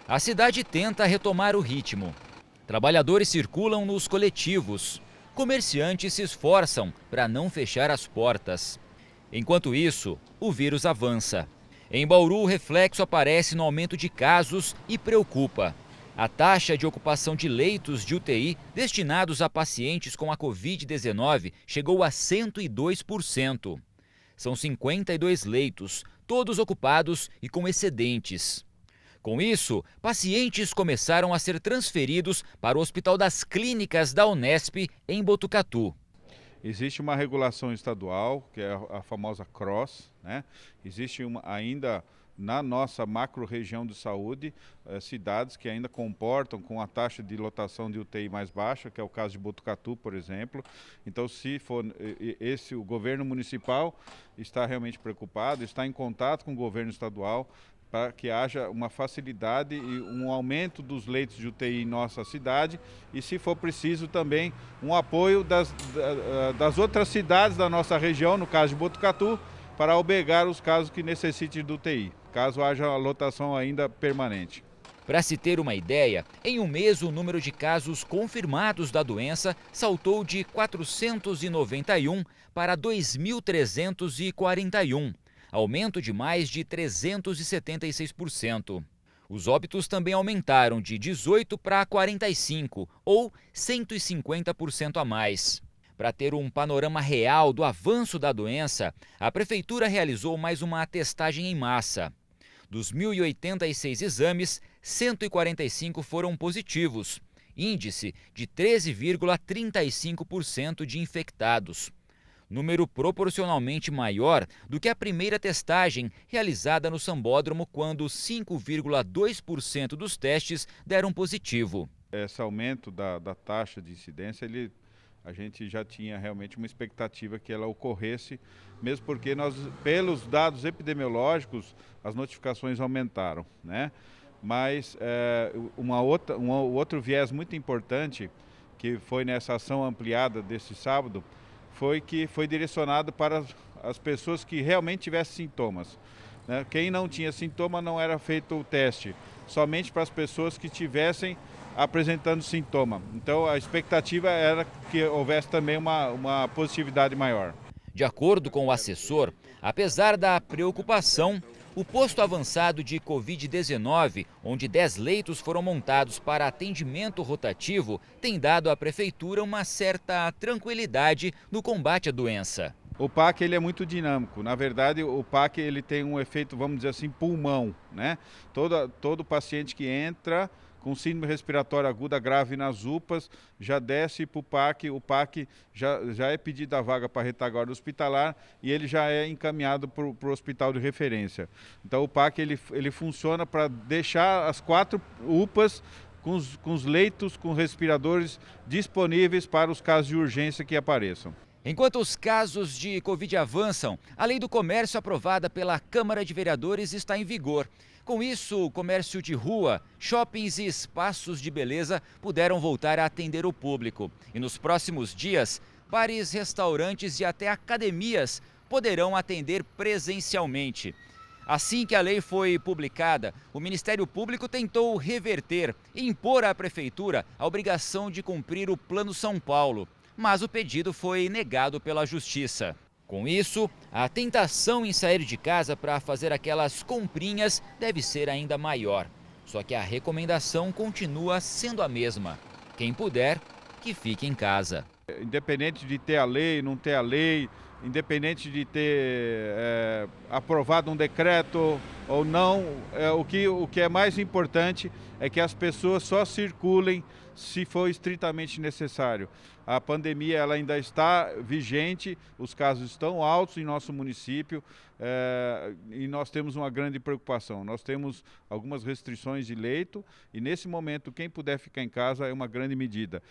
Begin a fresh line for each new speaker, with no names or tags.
A cidade tenta retomar o ritmo. Trabalhadores circulam nos coletivos. Comerciantes se esforçam para não fechar as portas. Enquanto isso, o vírus avança. Em Bauru, o reflexo aparece no aumento de casos e preocupa. A taxa de ocupação de leitos de UTI destinados a pacientes com a Covid-19 chegou a 102%. São 52 leitos, todos ocupados e com excedentes. Com isso, pacientes começaram a ser transferidos para o Hospital das Clínicas da Unesp, em Botucatu.
Existe uma regulação estadual, que é a famosa CROSS, né? Existe ainda na nossa macro-região de saúde, cidades que ainda comportam com a taxa de lotação de UTI mais baixa, que é o caso de Botucatu, por exemplo. Então, se for o governo municipal está realmente preocupado, está em contato com o governo estadual, para que haja uma facilidade e um aumento dos leitos de UTI em nossa cidade e, se for preciso, também um apoio das outras cidades da nossa região, no caso de Botucatu, para albergar os casos que necessitem de UTI, caso haja a lotação ainda permanente.
Para se ter uma ideia, em um mês o número de casos confirmados da doença saltou de 491 para 2.341. Aumento de mais de 376%. Os óbitos também aumentaram de 18 para 45, ou 150% a mais. Para ter um panorama real do avanço da doença, a Prefeitura realizou mais uma testagem em massa. Dos 1.086 exames, 145 foram positivos, índice de 13,35% de infectados. Número proporcionalmente maior do que a primeira testagem realizada no Sambódromo, quando 5,2% dos testes deram positivo.
Esse aumento da taxa de incidência, a gente já tinha realmente uma expectativa que ela ocorresse, mesmo porque pelos dados epidemiológicos, as notificações aumentaram, né? Mas um outro viés muito importante, que foi nessa ação ampliada desse sábado, foi que foi direcionado para as pessoas que realmente tivessem sintomas, né? Quem não tinha sintoma não era feito o teste, somente para as pessoas que tivessem apresentando sintoma. Então a expectativa era que houvesse também uma positividade maior.
De acordo com o assessor, apesar da preocupação, o posto avançado de Covid-19, onde 10 leitos foram montados para atendimento rotativo, tem dado à Prefeitura uma certa tranquilidade no combate à doença.
O PAC ele é muito dinâmico. Na verdade, o PAC ele tem um efeito, vamos dizer assim, pulmão, né? Todo paciente que entra com síndrome respiratória aguda grave nas UPAs, já desce para o PAC já é pedida a vaga para retaguarda hospitalar e ele já é encaminhado para o hospital de referência. Então o PAC ele funciona para deixar as 4 UPAs com os leitos, com respiradores disponíveis para os casos de urgência que apareçam.
Enquanto os casos de Covid avançam, a lei do comércio aprovada pela Câmara de Vereadores está em vigor. Com isso, o comércio de rua, shoppings e espaços de beleza puderam voltar a atender o público. E nos próximos dias, bares, restaurantes e até academias poderão atender presencialmente. Assim que a lei foi publicada, o Ministério Público tentou reverter e impor à Prefeitura a obrigação de cumprir o Plano São Paulo, mas o pedido foi negado pela Justiça. Com isso, a tentação em sair de casa para fazer aquelas comprinhas deve ser ainda maior. Só que a recomendação continua sendo a mesma. Quem puder, que fique em casa.
Independente de ter a lei, não ter a lei, independente de ter aprovado um decreto ou não, o que é mais importante é que as pessoas só circulem se for estritamente necessário. A pandemia ela ainda está vigente, os casos estão altos em nosso município e nós temos uma grande preocupação. Nós temos algumas restrições de leito e, nesse momento, quem puder ficar em casa é uma grande medida.